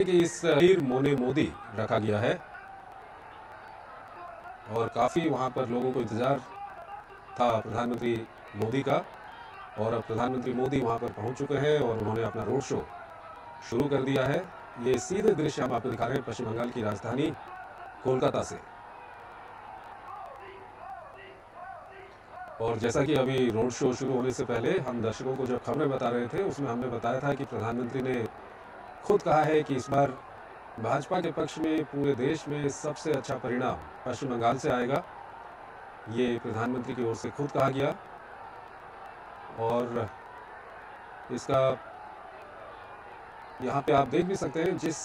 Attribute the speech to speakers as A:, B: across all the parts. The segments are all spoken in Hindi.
A: कि इस वीर मोने मोदी रखा गया है और काफ़ी वहाँ पर लोगों को इंतज़ार था प्रधानमंत्री मोदी का। और अब प्रधानमंत्री मोदी वहाँ पर पहुँच चुके हैं और उन्होंने अपना रोड शो शुरू कर दिया है। ये सीधे दृश्य हम आपको दिखा रहे हैं पश्चिम बंगाल की राजधानी कोलकाता से। और जैसा कि अभी रोड शो शुरू होने से पहले हम दर्शकों को जब खबरें बता रहे थे उसमें हमने बताया था कि प्रधानमंत्री ने खुद कहा है कि इस बार भाजपा के पक्ष में पूरे देश में सबसे अच्छा परिणाम पश्चिम बंगाल से आएगा। ये प्रधानमंत्री की ओर से खुद कहा गया और इसका यहाँ पे आप देख भी सकते हैं जिस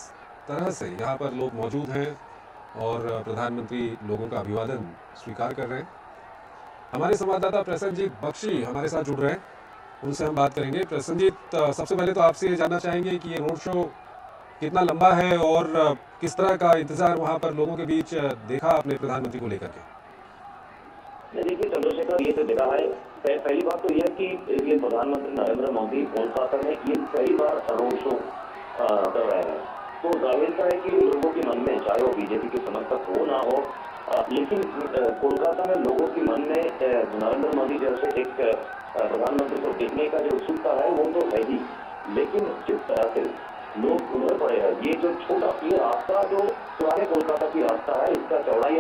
A: तरह से यहाँ पर लोग मौजूद हैं और प्रधानमंत्री लोगों का अभिवादन स्वीकार कर रहे हैं। हमारे संवाददाता प्रसन्नजीत बख्शी हमारे साथ जुड़ रहे हैं, उनसे हम बात करेंगे। प्रसन्नजीत, सबसे पहले तो आपसे ये जानना चाहेंगे कि ये रोड शो कितना लंबा है और किस तरह का इंतजार वहाँ पर लोगों के बीच देखा आपने प्रधानमंत्री को लेकर के?
B: देखिए चंद्रशेखर, ये तो देखा है। पहली बात तो यह कि ये प्रधानमंत्री नरेंद्र मोदी कोलकाता में ये पहली बार रोड शो कर रहे हैं, तो जाहिर सा है कि लोगों के मन में, चाहे वो बीजेपी के समर्थक हो ना हो, लेकिन कोलकाता में लोगों के मन में नरेंद्र मोदी जैसे एक प्रधानमंत्री को देखने का जो उत्सुकता है वो तो है ही। लेकिन जिस तरह से लोग उमड़ पड़े हैं, ये जो छोटा ये रास्ता जो पुराने कोलकाता की रास्ता है, इसका चौड़ाई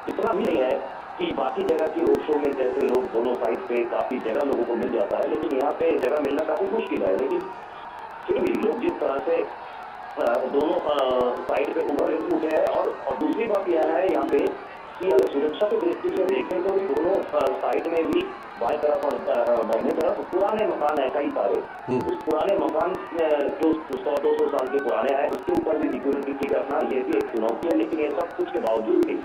B: इतना भी नहीं है कि बाकी जगह की रोड शो में जैसे लोग दोनों साइड पे काफी जगह लोगों को मिल जाता है, लेकिन यहाँ पे जगह मिलना काफी मुश्किल है। लेकिन फिर भी लोग जिस तरह से दोनों साइड पे उठे हैं। और दूसरी बात यह है यहाँ पे कि अगर सुरक्षा की दृष्टि से देखें तो दोनों साइड में भी बाएं तरफ और दाहिने तरफ पुराने मकान है कई सारे। उस पुराने मकान जो 100-200 साल के पुराने हैं, उसके ऊपर भी सिक्योरिटी की करना ये भी एक चुनौती है। लेकिन ये सब कुछ के बावजूद भी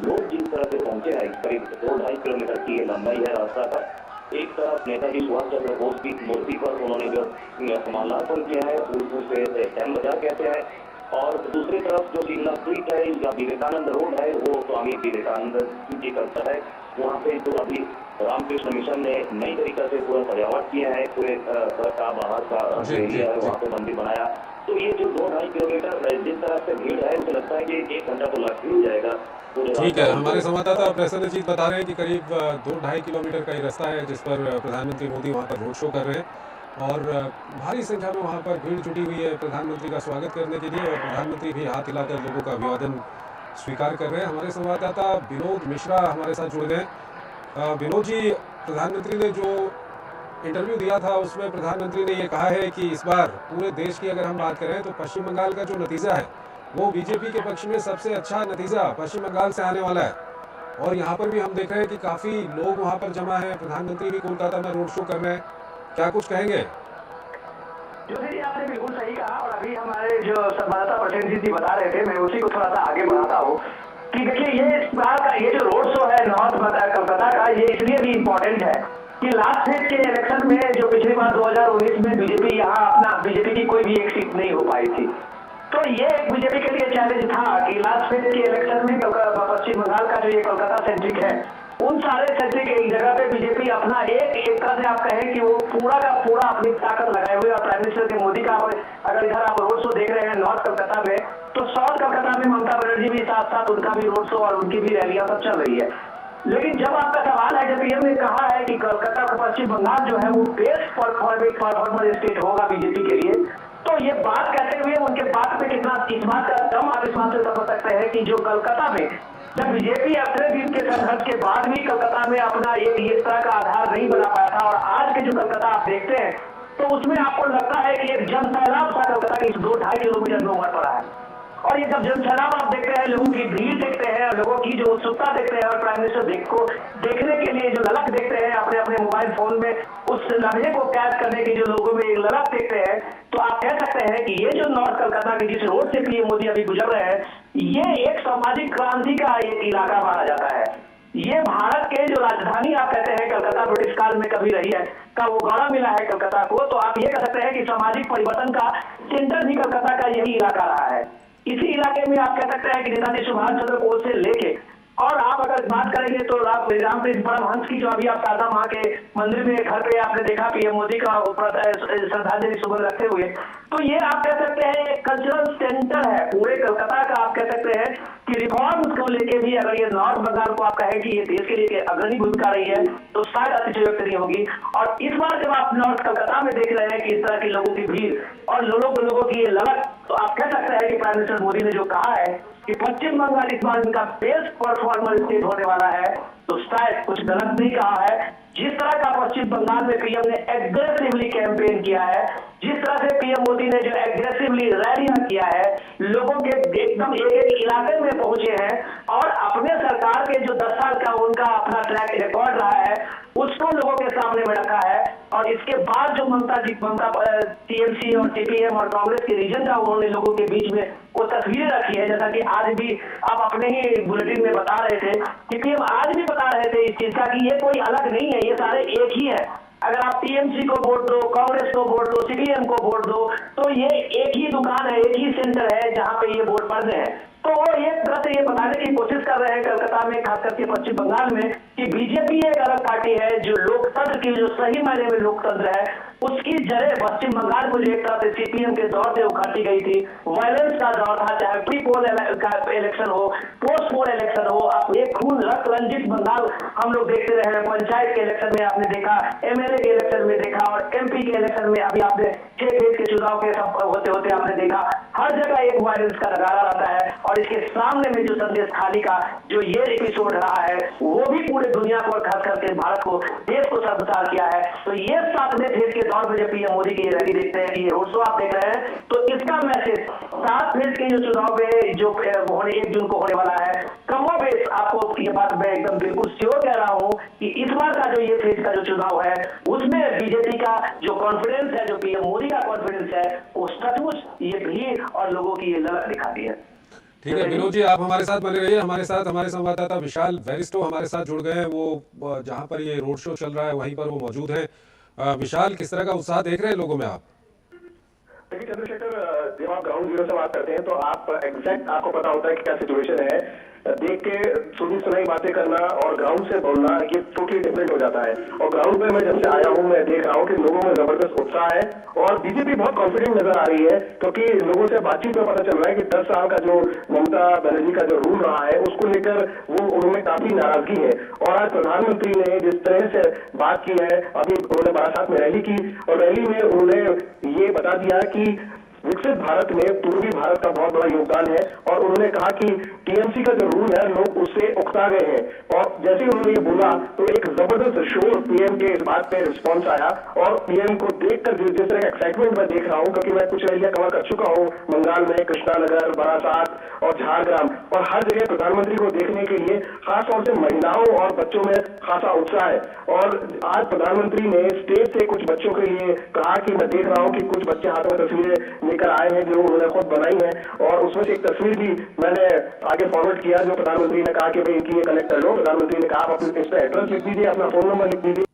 B: लोग जिस तरह से पहुंचे हैं, करीब 2-2.5 किलोमीटर की ये लंबाई है रास्ता का। एक तरफ नेताजी सुभाष चंद्र बोस की मूर्ति पर उन्होंने जो माल्यार्पण किया है, फूल से टाइम बाजार कहते हैं, और दूसरी तरफ जो शिमला स्ट्रीट है या विवेकानंद रोड है, वो स्वामी विवेकानंद जी करता है। वहाँ पे तो अभी रामकृष्ण मिशन ने नई तरीका से पूरा सजावट किया है, पूरे घर का बाहर का एरिया है, वहाँ पे मंदिर बनाया। तो ये जो 2-2.5 किलोमीटर जिस तरह से भीड़ है, मुझे लगता है कि 1 घंटा तो लग ही जाएगा।
A: ठीक है, हमारे संवाददाता प्रसन्नजीत बता रहे हैं कि करीब 2-2.5 किलोमीटर का ही रास्ता है जिस पर प्रधानमंत्री मोदी वहाँ पर रोड शो कर रहे हैं और भारी संख्या में वहाँ पर भीड़ जुटी हुई है प्रधानमंत्री का स्वागत करने के लिए। और प्रधानमंत्री भी हाथ हिलाकर लोगों का अभिवादन स्वीकार कर रहे हैं। हमारे संवाददाता विनोद मिश्रा हमारे साथ जुड़ गए। विनोद जी, प्रधानमंत्री ने जो इंटरव्यू दिया था उसमें प्रधानमंत्री ने ये कहा है कि इस बार पूरे देश की अगर हम बात करें तो पश्चिम बंगाल का जो नतीजा है वो बीजेपी के पक्ष में सबसे अच्छा नतीजा पश्चिम बंगाल से आने वाला है। और यहाँ पर भी हम देख रहे हैं कि काफ़ी लोग वहाँ पर जमा हैं, प्रधानमंत्री भी कोलकाता में रोड शो कर रहे हैं। क्या कुछ कहेंगे?
C: आपने बिल्कुल सही कहा। और अभी हमारे जो संवाददाता प्रसन्नजीत जी बता रहे थे, मैं उसी को थोड़ा सा आगे बढ़ाता हूँ कि देखिए ये इस बार का ये जो रोड शो है नॉर्थ कोलकाता का, ये इसलिए भी इम्पोर्टेंट है कि लास्ट फेज के इलेक्शन में जो पिछली बार 2019 में बीजेपी की कोई भी एक सीट नहीं हो पाई थी, तो ये एक बीजेपी के लिए चैलेंज था कि लास्ट फेज के इलेक्शन में पश्चिम बंगाल का जो ये कोलकाता सेंट्रिक है, उन सारे सेंट्रिक एक जगह पे बीजेपी अपना एक तरह से आप कहें कि वो पूरा का पूरा अपनी ताकत लगाए हुए। और प्राइम मिनिस्टर के मोदी का अगर इधर आप रोड शो देख रहे हैं नॉर्थ कोलकाता में, तो साउथ कोलकाता में ममता बनर्जी भी साथ साथ उनका भी रोड शो और उनकी भी रैलियां सब चल रही है। लेकिन जब आपका सवाल है, जब पीएम ने कहा है कि कोलकाता का पश्चिम बंगाल जो है वो बेस्ट परफॉर्मर स्टेट होगा बीजेपी के लिए, तो ये बात कहते हुए उनके बात पे कितना इस बात का दम आप इस बात से समझ सकते हैं कि जो कोलकाता में जब बीजेपी अपने दिन के संघर्ष के बाद भी कोलकाता में अपना एक इस तरह का आधार नहीं बना पाया था, और आज के जो कोलकाता आप देखते हैं तो उसमें आपको लगता है कि एक जन सैलाब सा कोलकाता की 2-2.5 किलोमीटर में उमड़ पड़ा है। और ये जब जन सैलाब आप देखते हैं, लोगों की भीड़ देखते हैं, लोगों की जो उत्सुकता देखते हैं, और प्राइम मिनिस्टर को देखने के लिए जो ललक देखते हैं अपने अपने मोबाइल फोन में, उस लम्हे को कैद करने की जो लोगों में एक ललक देखते हैं, तो आप कह सकते हैं कि ये जो नॉर्थ कोलकाता की जिस रोड से पीएम मोदी अभी गुजर रहे हैं, ये एक सामाजिक क्रांति का एक इलाका माना जाता है। ये भारत के जो राजधानी आप कहते हैं कोलकाता ब्रिटिश काल में कभी रही है का वो गौरव मिला है कोलकाता को, तो आप ये कह सकते हैं कि सामाजिक परिवर्तन का सेंटर भी कोलकाता का यही इलाका रहा है। इसी इलाके में आप कह सकते हैं कि नेताजी सुभाष चंद्र बोस से लेके और आप अगर बात करेंगे तो आप रामकृष्ण परमहंस की जो अभी आप शारदा माँ के मंदिर में घर पे आपने देखा पीएम मोदी का श्रद्धांजलि सुमन रखते हुए, तो ये आप कह सकते हैं एक कल्चरल सेंटर है पूरे कलकत्ता का। आप कह सकते हैं कि रिफॉर्म्स को लेके भी अगर ये नॉर्थ बंगाल को आप कहें कि ये देश के लिए अग्रणी भूमिका रही है तो शायद अतिशयोक्ति नहीं होगी। और इस बार जब आप नॉर्थ कलकत्ता में देख रहे हैं कि इस तरह के लोगों की भीड़ और लोगों की ये ललक, तो आप कह सकते हैं कि प्राइम मिनिस्टर मोदी ने जो कहा है कि पश्चिम बंगाल इस बार इनका बेस्ट परफॉर्मर स्टेट होने वाला है, तो शायद कुछ गलत नहीं कहा है। जिस तरह का पश्चिम बंगाल में पीएम ने एग्रेसिवली कैंपेन किया है, जिस तरह से पीएम मोदी ने जो एग्रेसिवली रैलियां किया है, लोगों के एकदम एक एक इलाके में पहुंचे हैं और अपने सरकार के जो 10 साल का उनका अपना ट्रैक रिकॉर्ड रहा है उसको लोगों के सामने में रखा है। और इसके बाद जो ममता टीएमसी और सीपीएम और कांग्रेस के रीजन का उन्होंने लोगों के बीच में वो तस्वीरें रखी है, जैसा कि आज भी आप अपने ही बुलेटिन में बता रहे थे कि पीएम आज भी बता रहे थे इस चीज का कि ये कोई अलग नहीं है, ये सारे एक ही है। अगर आप टीएमसी को वोट दो, कांग्रेस को वोट दो, सीपीएम को वोट दो, तो ये एक ही दुकान है, एक ही सेंटर है जहां पे ये वोट पड़ रहे हैं। तो वो एक तरह से ये बताने की कोशिश कर रहे हैं कलकत्ता में, खास करके पश्चिम बंगाल में, कि बीजेपी एक अलग पार्टी है जो लोकतंत्र की, जो सही मायने में लोकतंत्र है, उसकी जड़ें पश्चिम बंगाल को जो एक तरह से सीपीएम के दौर से उखाड़ी गई थी, वायलेंस का दौर था, चाहे प्री पोल इलेक्शन हो, पोस्ट पोल इलेक्शन हो, आप एक खून रक्त रंजित बंगाल हम लोग देखते रहे हैं। पंचायत के इलेक्शन में आपने देखा, एमएलए के इलेक्शन में देखा, और एमपी के इलेक्शन में अभी आपने 6 फेज के चुनाव के सब होते होते आपने देखा, हर जगह एक वायलेंस का नजारा रहता है। और इसके सामने में जो संदेश खाली का जो ये एपिसोड रहा है वो भी पूरे दुनिया को और खास करके भारत को, देश को शर्मसार किया है। तो ये 7वें फेज के दौर में जब पीएम मोदी की रैली देखते हैं, ये रोड शो आप देख रहे हैं, तो इसका मैसेज 7 फेज के जो चुनाव में जो 1 जून को होने वाला है, कमोबेश आपको ये बात मैं एकदम बिल्कुल श्योर कह रहा हूं कि इस बार का जो ये फेज का जो चुनाव है उसमें बीजेपी का जो कॉन्फिडेंस है, जो पीएम मोदी का कॉन्फिडेंस है, वो सचमुच ये भीड़ और लोगों की ये ललक दिखाती है।
A: ठीक है विनोद जी, आप हमारे साथ बने रहिए। हमारे साथ हमारे संवाददाता विशाल वेरिस्टो हमारे साथ जुड़ गए हैं, वो जहां पर ये रोड शो चल रहा है वहीं पर वो मौजूद हैं। विशाल, किस तरह का उत्साह देख रहे हैं लोगों में आप?
D: देखिए चंद्रशेखर, जब आप ग्राउंड जीरो से बात करते हैं तो आप एग्जैक्ट आपको पता होता है कि क्या सिचुएशन है। देख के सुनी सुनाई बातें करना और ग्राउंड से बोलना ये टोटली डिफरेंट हो जाता है। और ग्राउंड पे मैं जब से आया हूँ मैं देख रहा हूँ कि लोगों में जबरदस्त उत्साह है और बीजेपी बहुत कॉन्फिडेंट नजर आ रही है, क्योंकि लोगों से बातचीत में पता चल रहा है कि 10 साल का जो ममता बनर्जी का जो रूल रहा है उसको लेकर वो उनमें काफी नाराजगी है। और आज प्रधानमंत्री ने जिस तरह से बात की है, अभी उन्होंने बारासात में रैली की और रैली में उन्होंने ये बता दिया कि विकसित भारत में पूर्वी भारत का बहुत बड़ा योगदान है। और उन्होंने कहा कि टीएमसी का जो रूल है लोग उससे उकता गए हैं। और जैसे ही उन्होंने ये बोला तो एक जबरदस्त शोर पीएम के इस बात पे रिस्पॉन्स आया। और पीएम को देखकर जिस तरह का एक्साइटमेंट मैं देख रहा हूँ, क्योंकि मैं कुछ एरिया कवर कर चुका हूँ बंगाल में, कृष्णानगर, बारासात और झारग्राम, और हर जगह प्रधानमंत्री को देखने के लिए खासतौर से महिलाओं और बच्चों में खासा उत्साह है। और आज प्रधानमंत्री ने स्टेज से कुछ बच्चों के लिए कहा कि मैं देख रहा हूँ कि कुछ बच्चे हाथों में तस्वीरें लेकर आए हैं जो उन्होंने खुद बनाई है। और उसमें से एक तस्वीर भी मैंने आगे फॉरवर्ड किया जो प्रधानमंत्री ने कहा कि भाई इनकी ये कलेक्ट कर लो। प्रधानमंत्री ने कहा आप अपने इस पर एड्रेस लिख दीजिए, अपना फोन नंबर लिख दीजिए।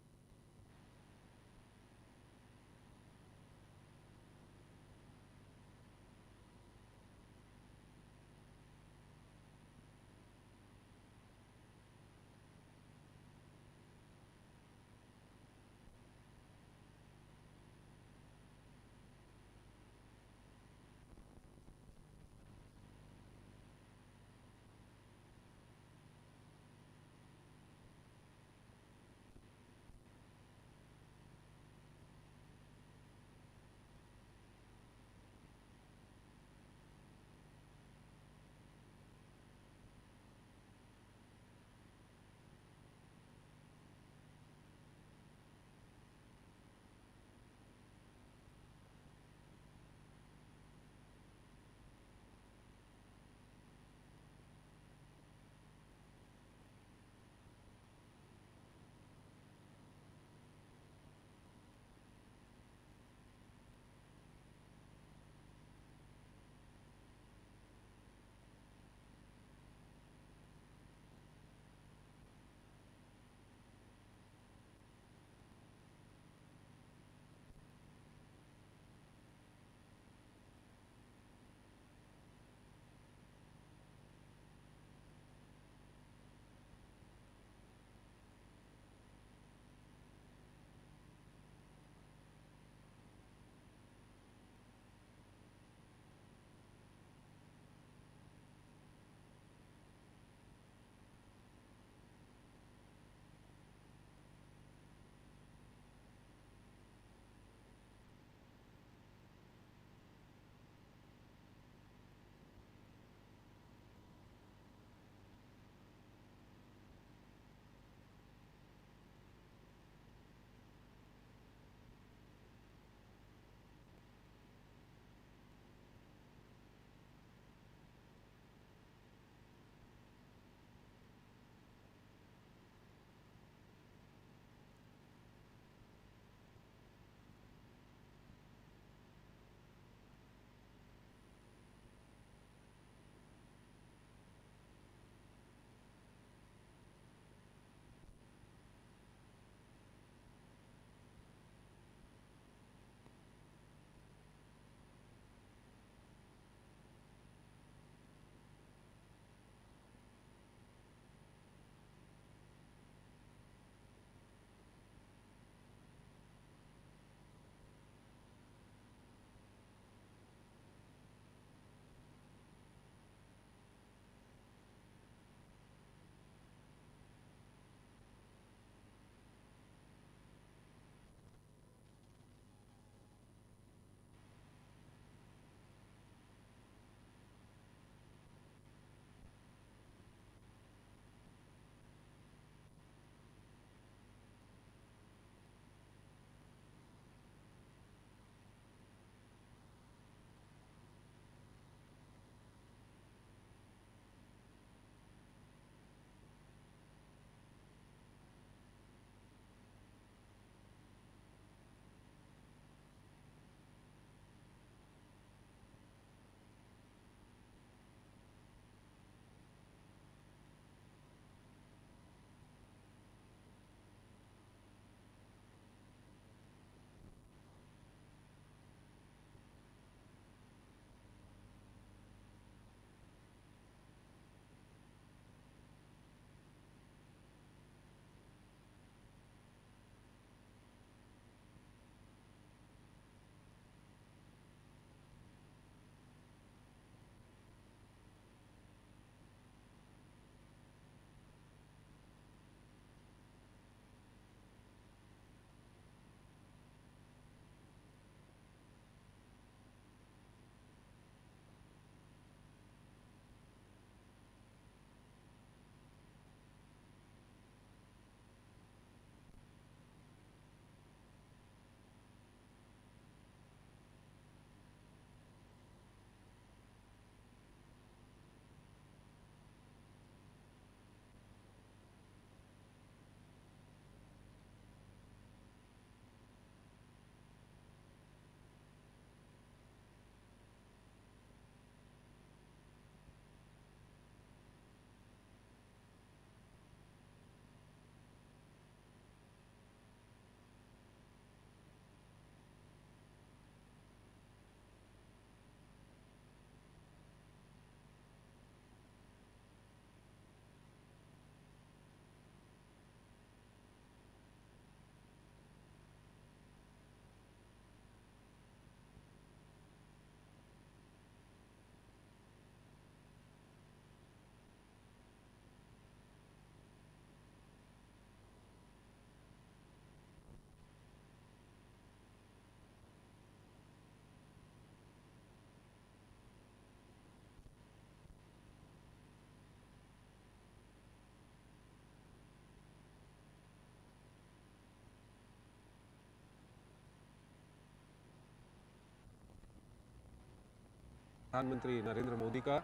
A: प्रधानमंत्री नरेंद्र मोदी का।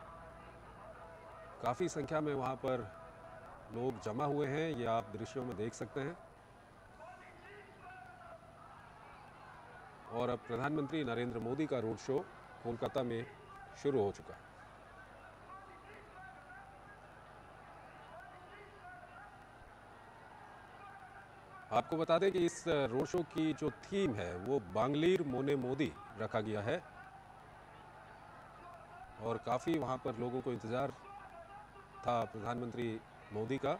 A: काफ़ी संख्या में वहाँ पर लोग जमा हुए हैं, ये आप दृश्यों में देख सकते हैं। और अब प्रधानमंत्री नरेंद्र मोदी का रोड शो कोलकाता में शुरू हो चुका है। आपको बता दें कि इस रोड शो की जो थीम है वो बांग्लीर मोने मोदी रखा गया है और काफ़ी वहाँ पर लोगों को इंतज़ार था प्रधानमंत्री मोदी का।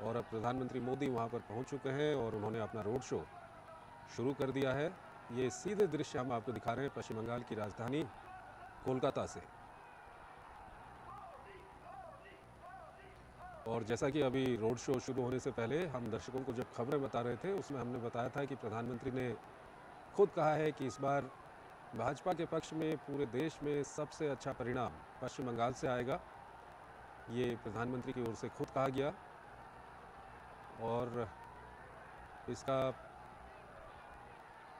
A: और अब प्रधानमंत्री मोदी वहाँ पर पहुँच चुके हैं और उन्होंने अपना रोड शो शुरू कर दिया है। ये सीधे दृश्य हम आपको दिखा रहे हैं पश्चिम बंगाल की राजधानी कोलकाता से। और जैसा कि अभी रोड शो शुरू होने से पहले हम दर्शकों को जब खबरें बता रहे थे उसमें हमने बताया था कि प्रधानमंत्री ने खुद कहा है कि इस बार भाजपा के पक्ष में पूरे देश में सबसे अच्छा परिणाम पश्चिम बंगाल से आएगा। ये प्रधानमंत्री की ओर से खुद कहा गया और इसका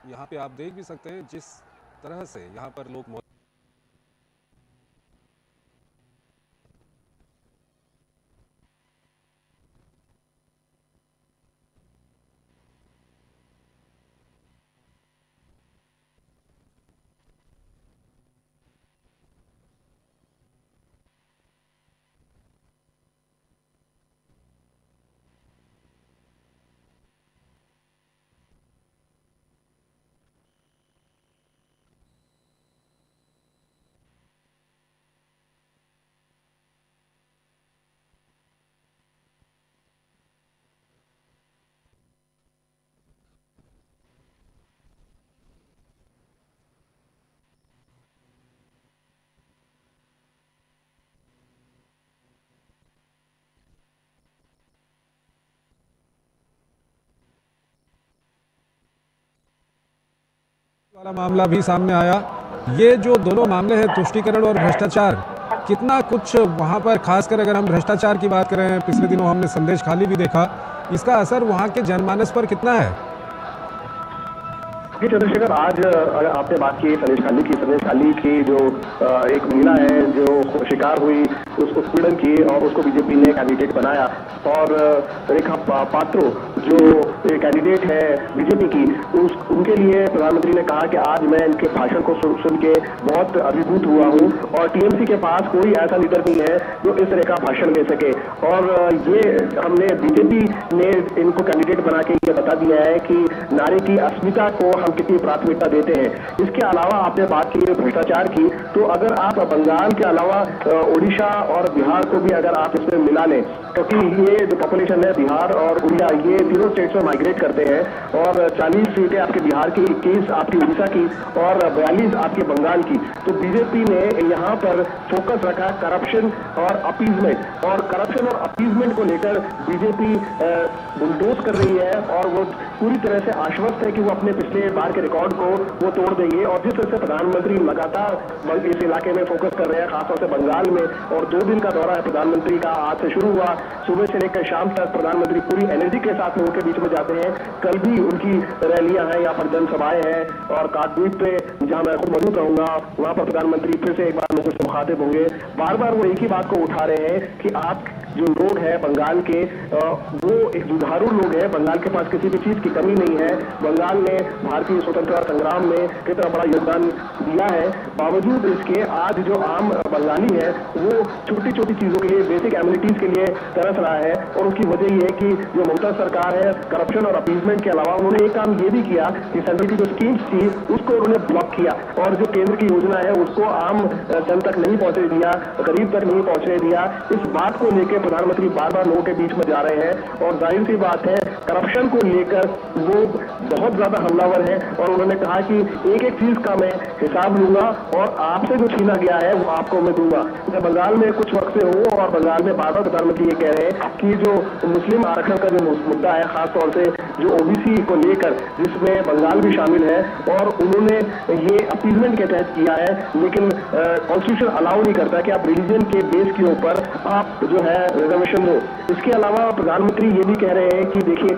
A: यहाँ पे आप देख भी सकते हैं जिस तरह से यहाँ पर लोग वाला मामला भी सामने आया। ये जो दोनों मामले हैं तुष्टीकरण और भ्रष्टाचार, कितना कुछ वहाँ पर खासकर अगर हम भ्रष्टाचार की बात करें, पिछले दिनों हमने संदेश खाली भी देखा, इसका असर वहाँ के जनमानस पर कितना है?
D: चंद्रशेखर, आज आपने बात की संदेश खाली की जो एक महिला है जो शिकार हुई उस उत्पीड़न की और उसको बीजेपी ने कैंडिडेट बनाया और रेखा पात्रो जो कैंडिडेट है बीजेपी की उनके लिए प्रधानमंत्री ने कहा कि आज मैं इनके भाषण को सुन के बहुत अभिभूत हुआ हूँ और टीएमसी के पास कोई ऐसा लीडर नहीं है जो इस तरह का भाषण दे सके। और ये हमने बीजेपी ने इनको कैंडिडेट बना के ये बता दिया है कि नारी की अस्मिता को हम कितनी प्राथमिकता देते हैं। इसके अलावा आपने बात की भ्रष्टाचार की, तो अगर आप बंगाल के अलावा ओडिशा और बिहार को भी अगर आप इसमें मिला लें, क्योंकि ये जो पॉपुलेशन है बिहार और उड़िया ये तीनों स्टेट्स में माइग्रेट करते हैं और 40 सीटें आपके बिहार की, 21 आपकी उड़ीसा की और 42 आपके बंगाल की। तो बीजेपी ने यहाँ पर फोकस रखा करप्शन और अपीजमेंट, और करप्शन और अपीजमेंट को लेकर बीजेपी बुलडोज कर रही है और वो पूरी तरह से आश्वस्त है कि वो अपने पिछले बार के रिकॉर्ड को वो तोड़ देंगे। और जिस तरह से प्रधानमंत्री लगातार इस इलाके में फोकस कर रहे हैं, खासतौर से बंगाल में, और 2 दिन का दौरा है प्रधानमंत्री का, आज से शुरू हुआ, सुबह से लेकर शाम तक प्रधानमंत्री पूरी एनर्जी के साथ लोगों के बीच में जाते हैं। कल भी उनकी रैलियां हैं, यहाँ पर जनसभाएं हैं और काठद्वीप पे जहां मैं खुद मौजूद रहूंगा वहां पर प्रधानमंत्री फिर से एक बार लोगों से मुखातिब होंगे। बार बार वो एक ही बात को उठा रहे हैं कि आप जो लोग हैं बंगाल के वो एक जुझारू लोग हैं, बंगाल के पास किसी भी चीज की कमी नहीं है। बंगाल ने भारतीय स्वतंत्रता संग्राम में कितना बड़ा योगदान दिया है, बावजूद इसके आज जो आम बंगाली है वो छोटी छोटी चीजों के लिए, बेसिक एमिनिटीज के लिए तरस रहा है। और उसकी वजह ये है कि जो ममता सरकार है करप्शन और अपीजमेंट के अलावा उन्होंने एक काम ये भी किया कि सेंट्रल की जो स्कीम्स थी उसको उन्होंने ब्लॉक किया और जो केंद्र की योजना है उसको आम जन तक नहीं पहुंचने दिया, गरीब तक नहीं पहुंचने दिया। इस बात को लेकर प्रधानमंत्री बार बार लोगों के बीच में जा रहे हैं और जाहिर सी बात है करप्शन को लेकर वो बहुत ज्यादा हमलावर है और उन्होंने कहा कि एक एक चीज का मैं हिसाब लूंगा और आपसे जो छीना गया है वो आपको मैं दूंगा। मैं बंगाल में कुछ वक्त से हूँ और बंगाल में बार बार प्रधानमंत्री ये कह रहे हैं कि जो मुस्लिम आरक्षण का जो मुद्दा है, खासतौर से जो ओबीसी को लेकर जिसमें बंगाल भी शामिल है, और उन्होंने ये अपीजमेंट के तहत किया है, लेकिन कॉन्स्टिट्यूशन अलाउ नहीं करता कि आप रिलीजन के बेस के ऊपर आप जो है रिजर्वेशन दो। इसके अलावा प्रधानमंत्री ये भी कह रहे हैं कि देखिए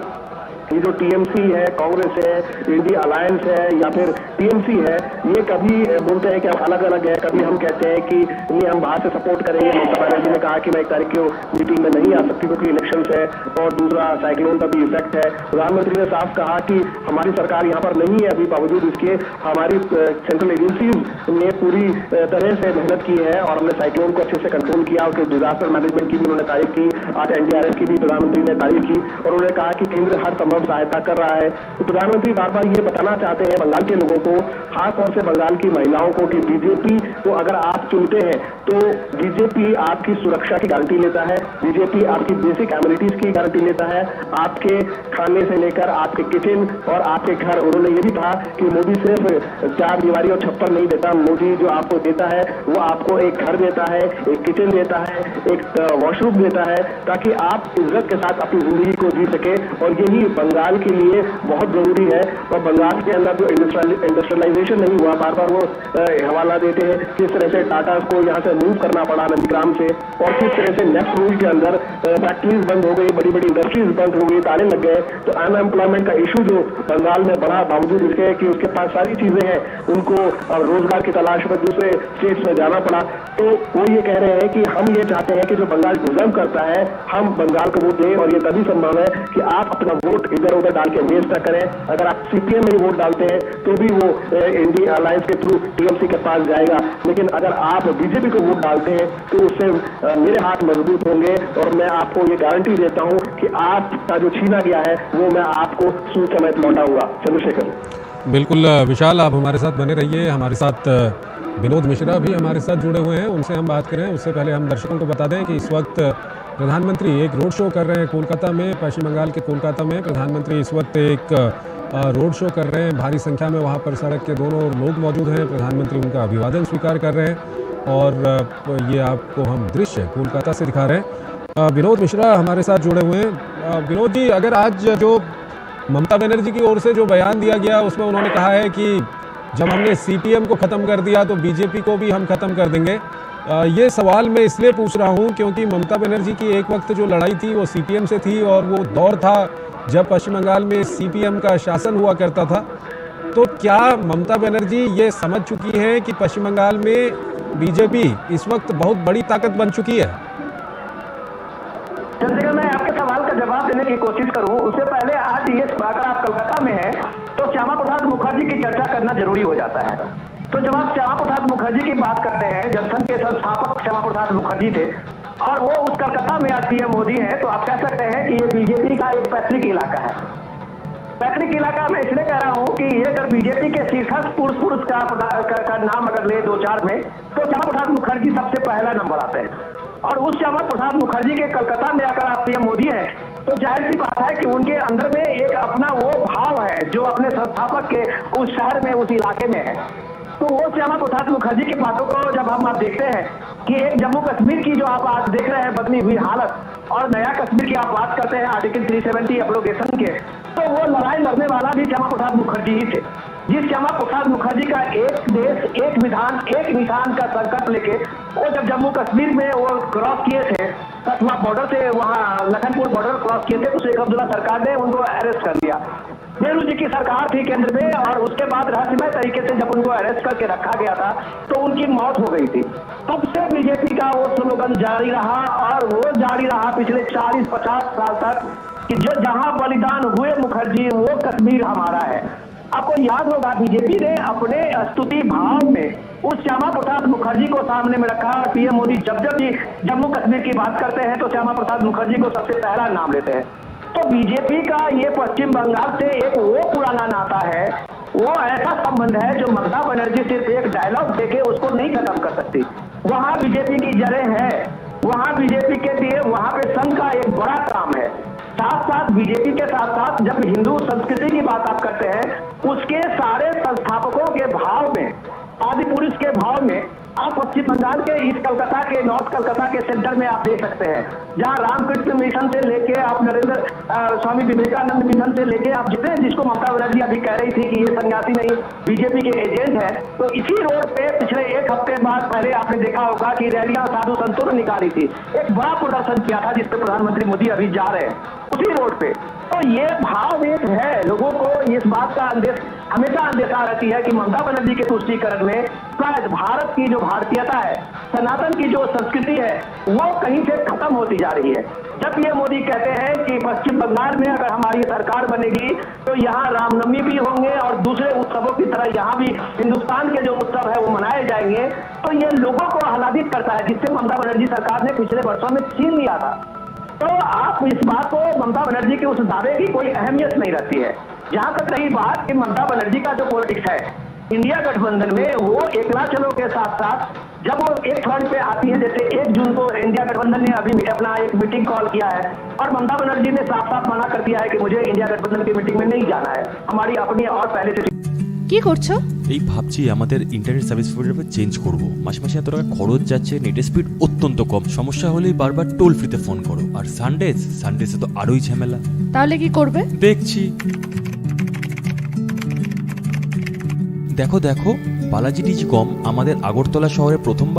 D: ये जो टीएमसी है, कांग्रेस है, इंडिया अलायंस है या फिर टीएमसी है, ये कभी बोलते हैं कि हम अलग अलग है, कभी हम कहते हैं कि नहीं हम बाहर से सपोर्ट करेंगे। ममता बनर्जी ने कहा कि मैं 1 तारीख को मीटिंग में नहीं आ सकती क्योंकि इलेक्शन है, और दूसरा साइक्लोन का भी इफेक्ट है। प्रधानमंत्री ने साफ कहा कि हमारी सरकार यहाँ पर नहीं है, अभी बावजूद इसके हमारी सेंट्रल एजेंसीज ने पूरी तरह से मेहनत की है और हमने साइक्लोन को अच्छे से कंट्रोल किया। और डिजास्टर मैनेजमेंट की भी उन्होंने तारीफ की, आज एनडीआरएफ की भी प्रधानमंत्री ने तारीफ की और उन्होंने कहा कि केंद्र हर संभव सहायता कर रहा है। तो प्रधानमंत्री बार बार ये बताना चाहते हैं बंगाल के लोगों को, खासतौर से बंगाल की महिलाओं को, कि बीजेपी को अगर आप चुनते हैं तो बीजेपी आपकी सुरक्षा की गारंटी लेता है, बीजेपी आपकी बेसिक एमिनिटीज की गारंटी लेता है, आपके खाने से लेकर आपके किचन और आपके घर। उन्होंने ये भी कहा कि मोदी सिर्फ 4 दीवारी और छप्पर नहीं देता, मोदी जो आपको देता है वो आपको एक घर देता है, एक किचन देता है, एक वॉशरूम देता है, ताकि आप इज्जत के साथ अपनी जिंदगी को जी सके। और यही बंगाल के लिए बहुत जरूरी है। और बंगाल के अंदर जो इंडस्ट्रियलाइजेशन नहीं हुआ, बार बार वो हवाला देते हैं किस तरह से टाटा को यहाँ से मूव करना पड़ा नंदीग्राम से, और किस तरह से नेक्स्ट रूल के अंदर फैक्ट्रीज बंद हो गई, बड़ी बड़ी इंडस्ट्रीज बंद हो गई, ताले लग गए। तो अनएम्प्लॉयमेंट का इशू जो बंगाल में बढ़ा, बावजूद इसके कि उसके पास सारी चीजें हैं, उनको रोजगार की तलाश में दूसरे स्टेट्स में जाना पड़ा। तो वो ये कह रहे हैं कि हम ये चाहते हैं कि जो बंगाल डिजर्व करता है हम बंगाल को वोट दें, और ये तभी संभव है कि आप अपना वोट इधर उधर डाल के वेस्ट न करें। अगर आप सीपीएम में वोट डालते हैं तो भी वो इंडिया अलायंस के थ्रू टीएमसी के पास जाएगा, लेकिन अगर आप बीजेपी को वोट डालते हैं तो उससे मेरे हाथ मजबूत होंगे। और मैं आपको ये गारंटी देता हूं कि आपका जो छीना गया है वो मैं आपको सूद समेत लौटाऊंगा। चंद्रशेखर।
A: बिल्कुल विशाल, आप हमारे साथ बने रहिए। हमारे साथ विनोद मिश्रा भी हमारे साथ जुड़े हुए हैं, उनसे हम बात करें। उससे पहले हम दर्शकों को बता दें कि इस वक्त प्रधानमंत्री एक रोड शो कर रहे हैं कोलकाता में, पश्चिम बंगाल के कोलकाता में। प्रधानमंत्री इस वक्त एक रोड शो कर रहे हैं, भारी संख्या में वहाँ पर सड़क के दोनों लोग मौजूद हैं। प्रधानमंत्री उनका अभिवादन स्वीकार कर रहे हैं और ये आपको हम दृश्य कोलकाता से दिखा रहे हैं। विनोद मिश्रा हमारे साथ जुड़े हुए हैं। विनोद जी, अगर आज जो ममता बनर्जी की ओर से जो बयान दिया गया उसमें उन्होंने कहा है कि जब हमने सीपीएम को ख़त्म कर दिया तो बीजेपी को भी हम ख़त्म कर देंगे। ये सवाल मैं इसलिए पूछ रहा हूँ क्योंकि ममता बनर्जी की एक वक्त जो लड़ाई थी वो सीपीएम से थी और वो दौर था जब पश्चिम बंगाल में सीपीएम का शासन हुआ करता था। तो क्या ममता बनर्जी ये समझ चुकी हैं कि पश्चिम बंगाल में बीजेपी इस वक्त बहुत बड़ी ताकत बन चुकी है?
C: चंद्रिका, मैं आपके सवाल का जवाब देने की कोशिश करूं उससे पहले आज ये अगर आप कलकत्ता में हैं तो श्यामा प्रसाद मुखर्जी की चर्चा करना जरूरी हो जाता है। तो जब आप श्यामा प्रसाद मुखर्जी की बात करते हैं, जनसंघ के संस्थापक श्यामा प्रसाद मुखर्जी थे और वो उस कलकत्ता में आज पीएम मोदी है, तो आप कह सकते हैं कि ये बीजेपी का एक पैतृक इलाका है। पैतृक इलाका मैं इसलिए कह रहा हूँ कि ये अगर बीजेपी के शीर्षक पुरुष का नाम अगर ले 2-4 में तो श्यामा प्रसाद मुखर्जी सबसे पहला नंबर आते हैं। और उस श्यामा प्रसाद मुखर्जी के कलकत्ता में अगर आप पीएम मोदी है तो जाहिर सी बात है कि उनके अंदर में एक अपना वो भाव है जो अपने संस्थापक के उस शहर में, उस इलाके में है। तो वो श्यामा प्रसाद मुखर्जी की बातों को जब हम आप देखते हैं कि एक जम्मू कश्मीर की जो आप आज देख रहे हैं बदली हुई हालत, और नया कश्मीर की आप बात करते हैं आर्टिकल 370 एप्लीकेशन के, तो वो लड़ाई लड़ने वाला भी श्यामा प्रसाद मुखर्जी ही थे। जिस श्यामा प्रसाद मुखर्जी का एक देश एक विधान एक निशान का संकल्प लेके वो जब जम्मू कश्मीर में वो क्रॉस किए थे, कठुआ बॉर्डर से वहाँ लखनपुर बॉर्डर क्रॉस किए थे, तो शेख अब्दुल्ला सरकार ने उनको अरेस्ट कर लिया। नेहरू जी की सरकार थी केंद्र में और उसके बाद रहस्यमय तरीके से जब उनको अरेस्ट करके रखा गया था तो उनकी मौत हो गई थी। तब से बीजेपी का वो स्लोगन जारी रहा और वो जारी रहा पिछले 40-50 साल तक कि जो जहां बलिदान हुए मुखर्जी वो कश्मीर हमारा है। आपको याद होगा बीजेपी ने अपने स्तुति भाव में उस श्यामा प्रसाद मुखर्जी को सामने में रखा। पीएम मोदी जब भी जम्मू कश्मीर की बात करते हैं तो श्यामा प्रसाद मुखर्जी को सबसे पहला नाम लेते हैं। तो बीजेपी का ये पश्चिम बंगाल से एक वो पुराना नाता है, वो ऐसा संबंध है जो ममता बनर्जी सिर्फ एक डायलॉग देके उसको नहीं खत्म कर सकती। वहां बीजेपी की जड़ें हैं, वहां बीजेपी के लिए वहां पे संघ का एक बड़ा काम है। साथ साथ बीजेपी के साथ साथ जब हिंदू संस्कृति की बात आप करते हैं उसके सारे संस्थापकों के भाव में, आदि पुरुष के भाव में आप पश्चिम बंगाल के इस कलकत्ता के नॉर्थ कलकत्ता के सेंटर में आप देख सकते हैं, जहां रामकृष्ण मिशन से लेके आप स्वामी विवेकानंद मिशन से लेके आप जितने, जिसको ममता बनर्जी अभी कह रही थी कि ये सन्यासी नहीं बीजेपी के एजेंट है, तो इसी रोड पे पिछले एक हफ्ते बाद पहले आपने देखा होगा कि रैलियां साधु संतों ने निकाली थी, एक बड़ा प्रदर्शन किया था जिसपे प्रधानमंत्री मोदी अभी जा रहे हैं उसी रोड पे। तो ये भाव एक है, लोगों को इस बात का हमेशा अंदेशा रहती है कि ममता बनर्जी के तुष्टीकरण में शायद भारत की जो भारतीयता है, सनातन की जो संस्कृति है, वो कहीं से खत्म होती जा रही है। जब ये मोदी कहते हैं कि पश्चिम बंगाल में अगर हमारी सरकार बनेगी तो यहाँ रामनवमी भी होंगे और दूसरे उत्सवों की तरह यहाँ भी हिंदुस्तान के जो उत्सव है वो मनाए जाएंगे, तो ये लोगों को आह्लादित करता है, जिससे ममता बनर्जी सरकार ने पिछले वर्षों में छीन लिया था। तो आप इस बात को, ममता बनर्जी के उस दावे की कोई अहमियत नहीं रहती है। जहां तक रही बात कि ममता बनर्जी का जो पॉलिटिक्स है इंडिया गठबंधन में, वो एकला चलो के साथ साथ जब वो एक फ्रंट पे आती है, जैसे 1 जून को इंडिया गठबंधन ने अभी अपना एक मीटिंग कॉल किया है और ममता बनर्जी ने साफ साफ मना कर दिया है कि मुझे इंडिया गठबंधन की मीटिंग में नहीं जाना है, हमारी अपनी और पहले से।
E: কি করছো?
F: এই ভাবছি আমাদের ইন্টারনেট সার্ভিস প্রোভাইডার চেঞ্জ করব। মাসে মাসে এত টাকা খরচ যাচ্ছে, নেটের স্পিড অত্যন্ত কম, সমস্যা হলেই বারবার টোল ফ্রিতে ফোন করো। আর সানডেজে তো আরোই ঝামেলা।
E: তাহলে কি করবে?
F: দেখছি। দেখো বালাজি ডিজিকম আমাদের আগরতলা শহরে প্রথম